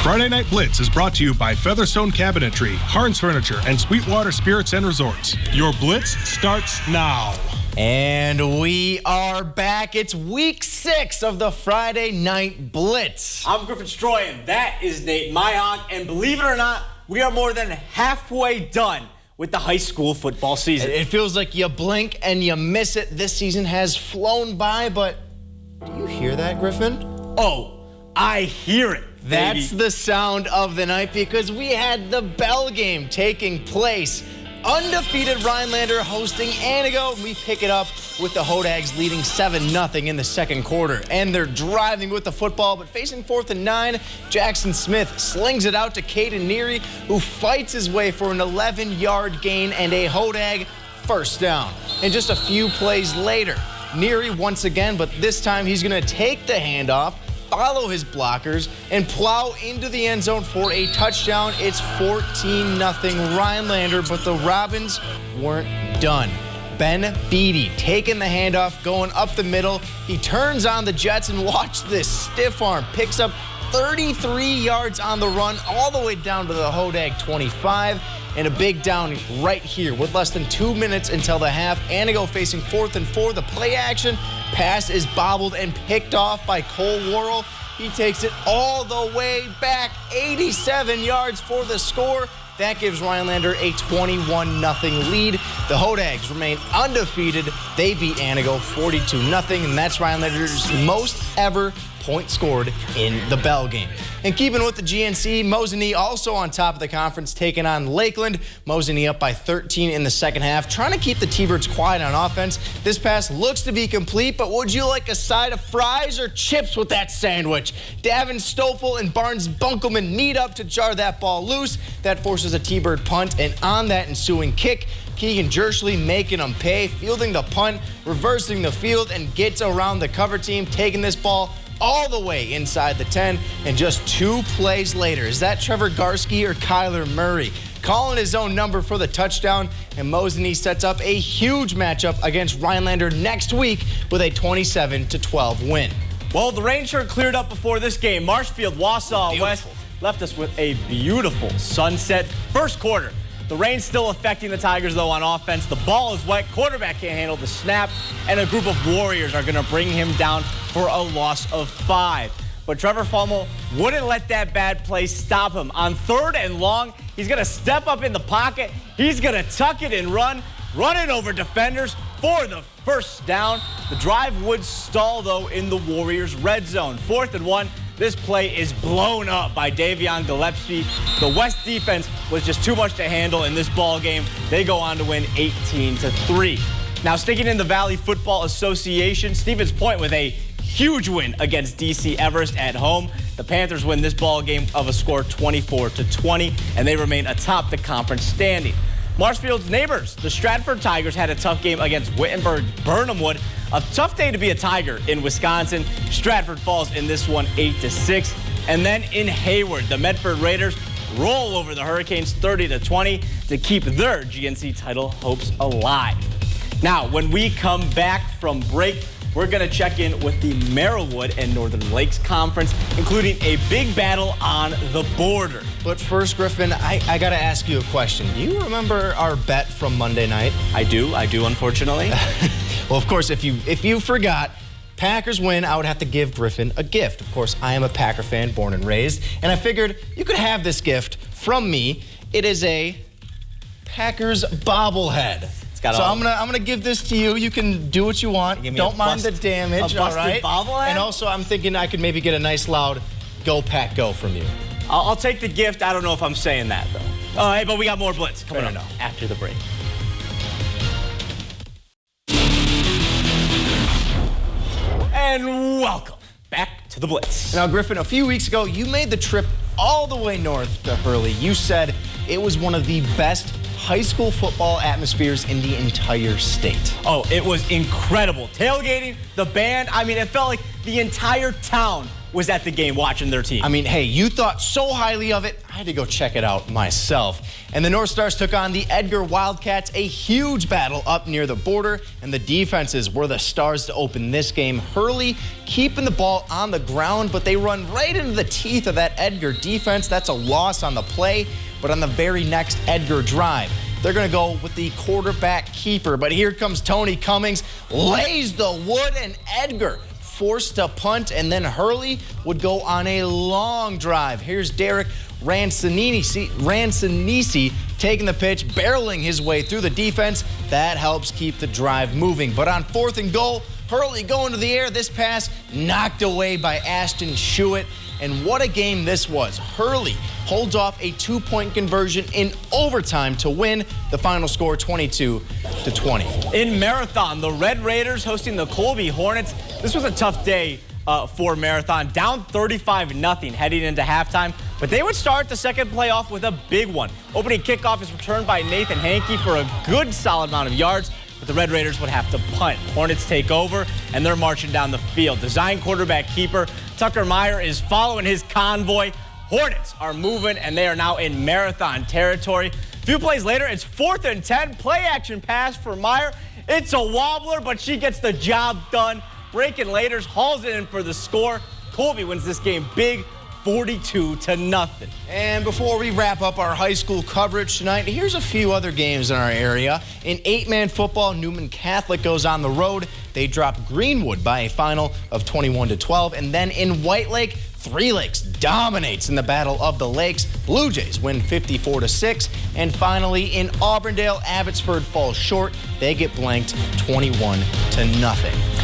Friday Night Blitz is brought to you by Featherstone Cabinetry, Harns Furniture, and Sweetwater Spirits and Resorts. Your Blitz starts now. And we are back. It's week 6 of the Friday Night Blitz. I'm Griffin Stroyan. That is Nate Myhawk. And believe it or not, we are more than halfway done with the high school football season. It feels like you blink and you miss it. This season has flown by, but do you hear that, Griffin? Oh, I hear it. That's the sound of the night because we had the bell game taking place. Undefeated Rhinelander hosting ANTIGO. We pick it up with the Hodags leading 7-0 in the second quarter. And they're driving with the football, but facing 4th and 9, Jackson Smith slings it out to Caden Neary, who fights his way for an 11-yard gain and a Hodag first down. And just a few plays later, Neary once again, but this time he's going to take the handoff, follow his blockers, and plow into the end zone for a touchdown. It's 14-0 Rhinelander, but the Robins weren't done. Ben Beatty taking the handoff, going up the middle. He turns on the Jets, and watch this stiff arm. Picks up 33 yards on the run, all the way down to the Hodag 25. And a big down right here with less than 2 minutes until the half. ANTIGO facing 4th and 4. The play action pass is bobbled and picked off by Cole Worrell. He takes it all the way back, 87 yards for the score. That gives Rhinelander a 21-0 lead. The Hodags remain undefeated. They beat ANTIGO 42-0, and that's Rhinelander's most ever point scored in the bell game. And keeping with the GNC, MOSINEE also on top of the conference, taking on Lakeland. MOSINEE up by 13 in the second half, trying to keep the T-Birds quiet on offense. This pass looks to be complete, but would you like a side of fries or chips with that sandwich? Davin Stoffel and Barnes Bunkelman meet up to jar that ball loose. That forces a T-Bird punt, and on that ensuing kick, Keegan Jersley making them pay, fielding the punt, reversing the field, and gets around the cover team, taking this ball all the way inside the 10, and just 2 plays later, is that Trevor Garski or Kyler Murray calling his own number for the touchdown, and MOSINEE sets up a huge matchup against Rhinelander next week with a 27-12 win. Well, the rain sure cleared up before this game. Marshfield, Wausau West left us with a beautiful sunset first quarter. The rain's still affecting the Tigers, though, on offense. The ball is wet. Quarterback can't handle the snap. And a group of Warriors are going to bring him down for a loss of 5. But Trevor Fummel wouldn't let that bad play stop him. On 3rd and long, he's going to step up in the pocket. He's going to tuck it and run it over defenders for the first down. The drive would stall, though, in the Warriors' red zone. 4th and 1. This play is blown up by Davion Gillespie. The West defense was just too much to handle in this ball game. They go on to win 18-3. Now, sticking in the Valley Football Association, Stevens Point with a huge win against DC Everest at home. The Panthers win this ball game of a score 24-20, and they remain atop the conference standing. Marshfield's neighbors, the Stratford Tigers, had a tough game against Wittenberg-Burnhamwood. A tough day to be a Tiger in Wisconsin. Stratford falls in this one 8-6. And then in Hayward, the Medford Raiders roll over the Hurricanes 30-20 to keep their GNC title hopes alive. Now, when we come back from break, we're going to check in with the Merrillwood and Northern Lakes Conference, including a big battle on the border. But first, Griffin, I got to ask you a question. Do you remember our bet from Monday night? I do, unfortunately. Well, of course, if you forgot, Packers win, I would have to give Griffin a gift. Of course, I am a Packer fan, born and raised, and I figured you could have this gift from me. It is a Packers bobblehead. So I'm gonna give this to you. You can do what you want. Don't mind the damage, all right? Bobblehead? And also, I'm thinking I could maybe get a nice loud "Go Pack Go" from you. I'll take the gift. I don't know if I'm saying that though. All right, but we got more Blitz coming up after the break. And welcome back to the Blitz. Now, Griffin, a few weeks ago, you made the trip all the way north to Hurley. You said it was one of the best high school football atmospheres in the entire state. Oh, it was incredible. Tailgating, the band, I mean, it felt like the entire town was at the game watching their team. I mean, hey, you thought so highly of it, I had to go check it out myself. And the North Stars took on the EDGAR Wildcats, a huge battle up near the border, and the defenses were the stars to open this game. HURLEY keeping the ball on the ground, but they run right into the teeth of that EDGAR defense. That's a loss on the play, but on the very next EDGAR drive, they're going to go with the quarterback keeper. But here comes Tony Cummings, lays the wood, and EDGAR forced to punt, and then HURLEY would go on a long drive. Here's Derek Rancinisi taking the pitch, barreling his way through the defense. That helps keep the drive moving. But on 4th and goal, HURLEY going to the air. This pass knocked away by Ashton Schuett. And what a game this was. HURLEY holds off a 2-point conversion in overtime to win. The final score 22-20. In Marathon, the Red Raiders hosting the Colby Hornets. This was a tough day for Marathon. Down 35-0 heading into halftime. But they would start the second play off with a big one. Opening kickoff is returned by Nathan Hankey for a good solid amount of yards. But the Red Raiders would have to punt. Hornets take over, and they're marching down the field. Design quarterback keeper Tucker Meyer is following his convoy. Hornets are moving, and they are now in Marathon territory. A few plays later, it's 4th and 10. Play action pass for Meyer. It's a wobbler, but she gets the job done. Breaking Laters hauls it in for the score. Colby wins this game big, 42-0. And before we wrap up our high school coverage tonight, here's a few other games in our area. In 8-man football, Newman Catholic goes on the road. They drop Greenwood by a final of 21-12. And then in White Lake, Three Lakes dominates in the Battle of the Lakes. Blue Jays win 54-6. And finally, in Auburndale, Abbotsford falls short. They get blanked 21-0.